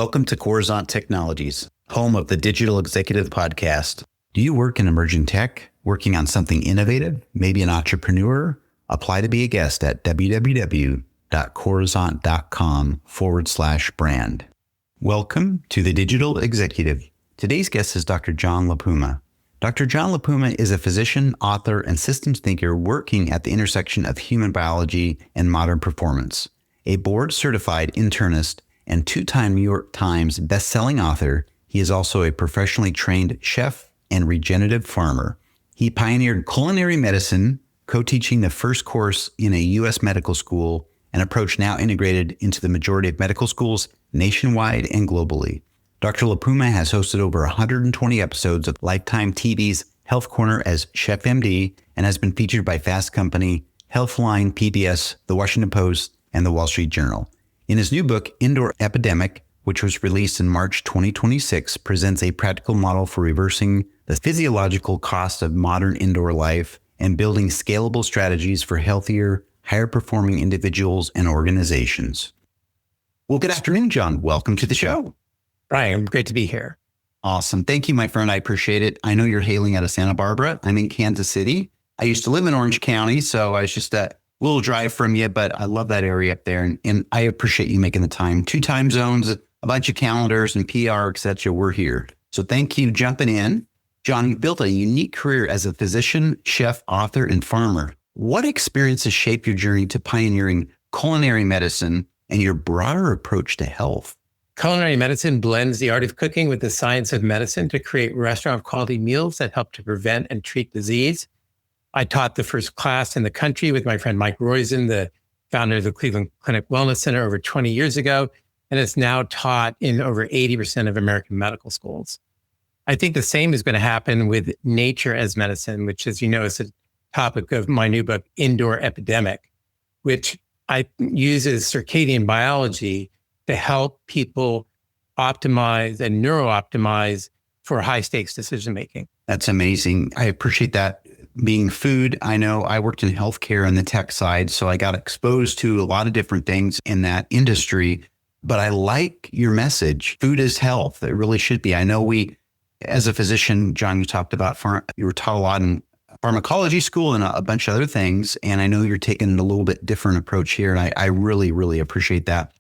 Welcome to Coruzant Technologies, home of the Digital Executive Podcast. Do you work in emerging tech, working on something innovative, maybe an entrepreneur? Apply to be a guest at www.coruzant.com/brand. Welcome to the Digital Executive. Today's guest is Dr. John LaPuma. Dr. John LaPuma is a physician, author, and systems thinker working at the intersection of human biology and modern performance. A board-certified internist and two-time New York Times best-selling author, he is also a professionally trained chef and regenerative farmer. He pioneered culinary medicine, co-teaching the first course in a U.S. medical school, an approach now integrated into the majority of medical schools nationwide and globally. Dr. LaPuma has hosted over 120 episodes of Lifetime TV's Health Corner as Chef MD and has been featured by Fast Company, Healthline, PBS, The Washington Post, and The Wall Street Journal. In his new book, Indoor Epidemic, which was released in March 2026, presents a practical model for reversing the physiological cost of modern indoor life and building scalable strategies for healthier, higher performing individuals and organizations. Well, good afternoon, John. Welcome to the show. Brian, great to be here. Awesome. Thank you, my friend. I appreciate it. I know you're hailing out of Santa Barbara. I'm in Kansas City. I used to live in Orange County, so I was just a little drive from you, but I love that area up there. And I appreciate you making the time. 2 time zones, a bunch of calendars and PR, et cetera. We're here. So thank you jumping in. John, you've built a unique career as a physician, chef, author, and farmer. What experiences shaped your journey to pioneering culinary medicine and your broader approach to health? Culinary medicine blends the art of cooking with the science of medicine to create restaurant quality meals that help to prevent and treat disease. I taught the first class in the country with my friend Mike Roizen, the founder of the Cleveland Clinic Wellness Center over 20 years ago, and it's now taught in over 80% of American medical schools. I think the same is going to happen with nature as medicine, which, as you know, is the topic of my new book, Indoor Epidemic, which I uses circadian biology to help people optimize and neuro-optimize for high-stakes decision-making. That's amazing. I appreciate that. Being food, I know I worked in healthcare on the tech side, so I got exposed to a lot of different things in that industry. But I like your message. Food is health. It really should be. I know we, as a physician, John, you talked about, you were taught a lot in pharmacology school and a bunch of other things. And I know you're taking a little bit different approach here. And I really, really appreciate that.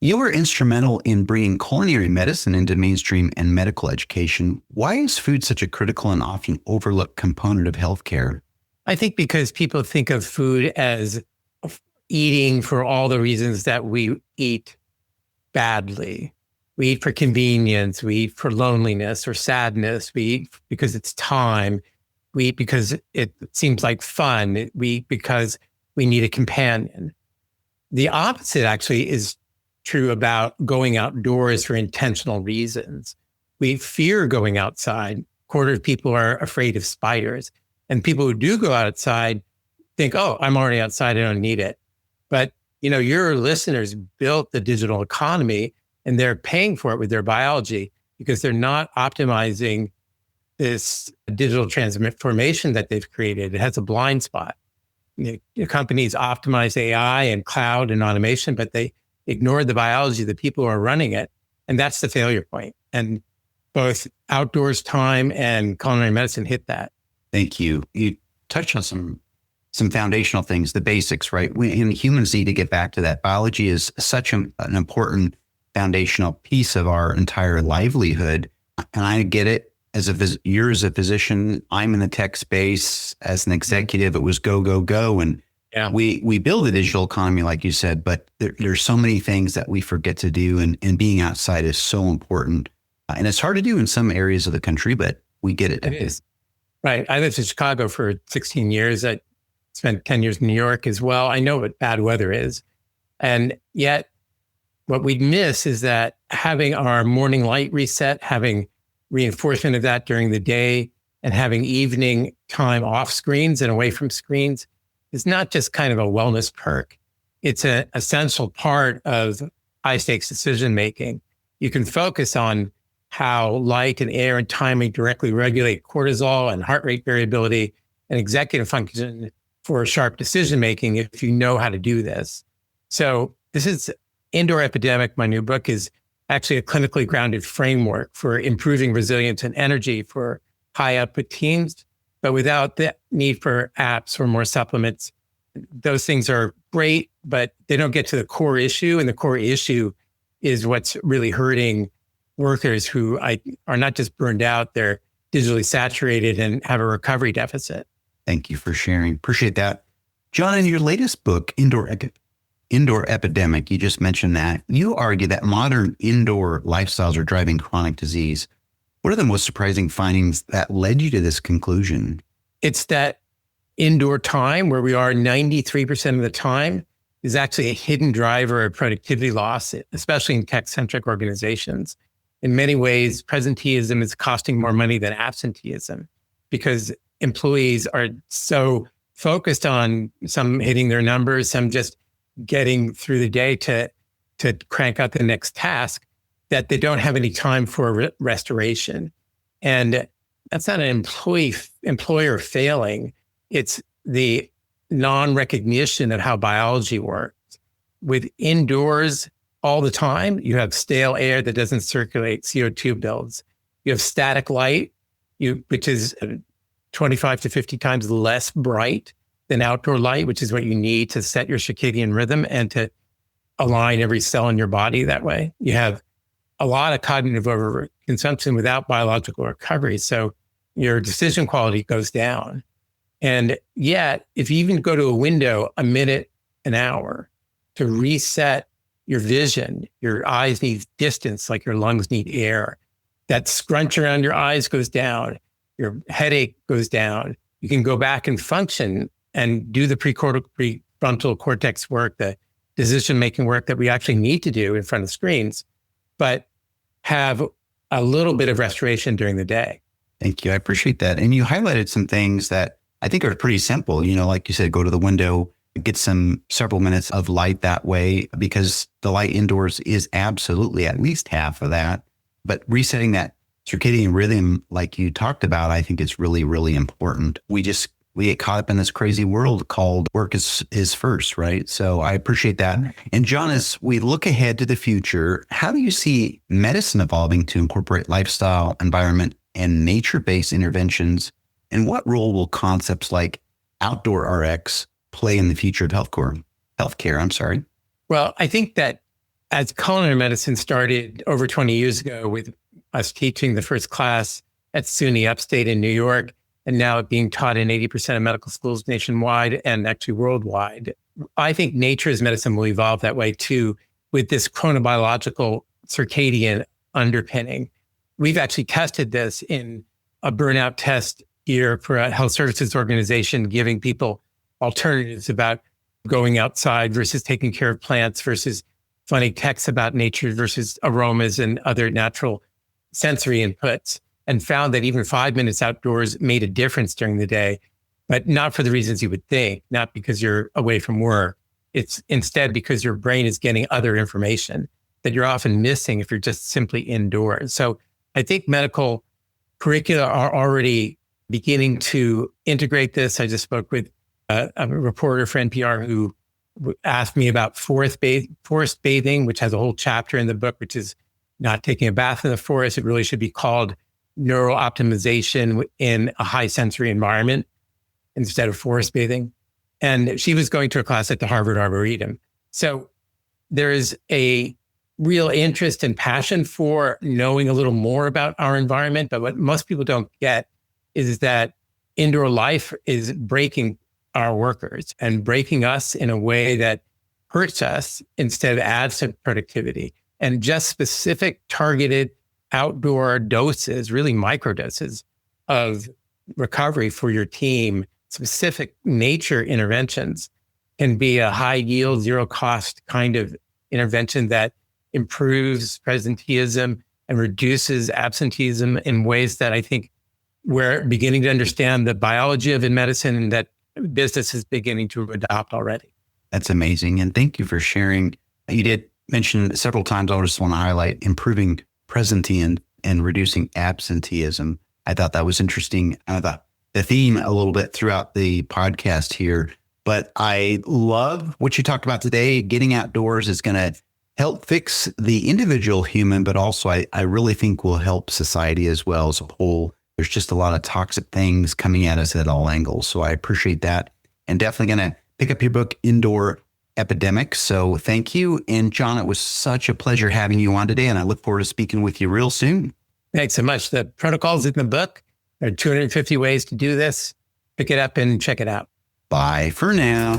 You were instrumental in bringing culinary medicine into mainstream and medical education. Why is food such a critical and often overlooked component of healthcare? I think because people think of food as eating for all the reasons that we eat badly. We eat for convenience. We eat for loneliness or sadness. We eat because it's time. We eat because it seems like fun. We eat because we need a companion. The opposite actually is true about going outdoors for intentional reasons. We fear going outside. A quarter of people are afraid of spiders. And people who do go outside think, oh, I'm already outside, I don't need it. But your listeners built the digital economy and they're paying for it with their biology because they're not optimizing this digital transformation that they've created. It has a blind spot. Companies optimize AI and cloud and automation, but they ignore the biology of the people who are running it. And that's the failure point. And both outdoors time and culinary medicine hit that. Thank you. You touched on some foundational things, the basics, right? Humans need to get back to that. Biology is such an important foundational piece of our entire livelihood. And I get it. You're as a physician, I'm in the tech space. As an executive, it was go, go, go. And yeah, we build a digital economy, like you said, but there's so many things that we forget to do. And being outside is so important. And it's hard to do in some areas of the country, but we get it. It is. Right. I lived in Chicago for 16 years. I spent 10 years in New York as well. I know what bad weather is. And yet what we miss is that having our morning light reset, having reinforcement of that during the day, and having evening time off screens and away from screens is not just kind of a wellness perk. It's an essential part of high stakes decision making. You can focus on how light and air and timing directly regulate cortisol and heart rate variability and executive function for sharp decision making if you know how to do this. So this is Indoor Epidemic. My new book is actually a clinically grounded framework for improving resilience and energy for high output teams. But without the need for apps or more supplements, those things are great, but they don't get to the core issue. And the core issue is what's really hurting workers who are not just burned out, they're digitally saturated and have a recovery deficit. Thank you for sharing. Appreciate that. John, in your latest book, Indoor Epidemic, you just mentioned that. You argue that modern indoor lifestyles are driving chronic disease. What are the most surprising findings that led you to this conclusion? It's that indoor time where we are 93% of the time is actually a hidden driver of productivity loss, especially in tech-centric organizations. In many ways, presenteeism is costing more money than absenteeism because employees are so focused on some hitting their numbers, some just getting through the day to crank out the next task, that they don't have any time for restoration. And that's not an employer failing. It's the non-recognition of how biology works. With indoors all the time, you have stale air that doesn't circulate, CO2 builds. You have static light, which is 25 to 50 times less bright than outdoor light, which is what you need to set your circadian rhythm and to align every cell in your body that way. You have a lot of cognitive overconsumption without biological recovery. So your decision quality goes down. And yet, if you even go to a window a minute, an hour to reset your vision, your eyes need distance like your lungs need air. That scrunch around your eyes goes down. Your headache goes down. You can go back and function and do the prefrontal cortex work, the decision-making work that we actually need to do in front of screens, but have a little bit of restoration during the day. Thank you. I appreciate that. And you highlighted some things that I think are pretty simple. Like you said, go to the window, get several minutes of light that way, because the light indoors is absolutely at least half of that. But resetting that circadian rhythm, like you talked about, I think is really, really important. We get caught up in this crazy world called work is first, right? So I appreciate that. And John, as we look ahead to the future, how do you see medicine evolving to incorporate lifestyle, environment, and nature-based interventions? And what role will concepts like outdoor RX play in the future of healthcare? Well, I think that as culinary medicine started over 20 years ago with us teaching the first class at SUNY Upstate in New York, and now it being taught in 80% of medical schools nationwide and actually worldwide, I think nature's medicine will evolve that way too, with this chronobiological circadian underpinning. We've actually tested this in a burnout test here for a health services organization, giving people alternatives about going outside versus taking care of plants versus funny texts about nature versus aromas and other natural sensory inputs, and found that even 5 minutes outdoors made a difference during the day, but not for the reasons you would think, not because you're away from work. It's instead because your brain is getting other information that you're often missing if you're just simply indoors. So I think medical curricula are already beginning to integrate this. I just spoke with a reporter for NPR who asked me about forest bathing, which has a whole chapter in the book, which is not taking a bath in the forest. It really should be called neural optimization in a high sensory environment instead of forest bathing. And she was going to a class at the Harvard Arboretum. So there is a real interest and passion for knowing a little more about our environment. But what most people don't get is that indoor life is breaking our workers and breaking us in a way that hurts us instead of adds to productivity. And just specific targeted outdoor doses, really microdoses of recovery for your team, specific nature interventions can be a high yield, zero cost kind of intervention that improves presenteeism and reduces absenteeism in ways that I think we're beginning to understand the biology of in medicine, and that business is beginning to adopt already. That's amazing. And thank you for sharing. You did mention several times, I just want to highlight improving presenteeism and reducing absenteeism. I thought that was interesting. The theme a little bit throughout the podcast here, but I love what you talked about today. Getting outdoors is going to help fix the individual human, but also I really think will help society as well as a whole. There's just a lot of toxic things coming at us at all angles. So I appreciate that, and definitely going to pick up your book, Indoor Epidemic. So thank you. And John, it was such a pleasure having you on today, and I look forward to speaking with you real soon. Thanks so much. The protocol's in the book. There are 250 ways to do this. Pick it up and check it out. Bye for now.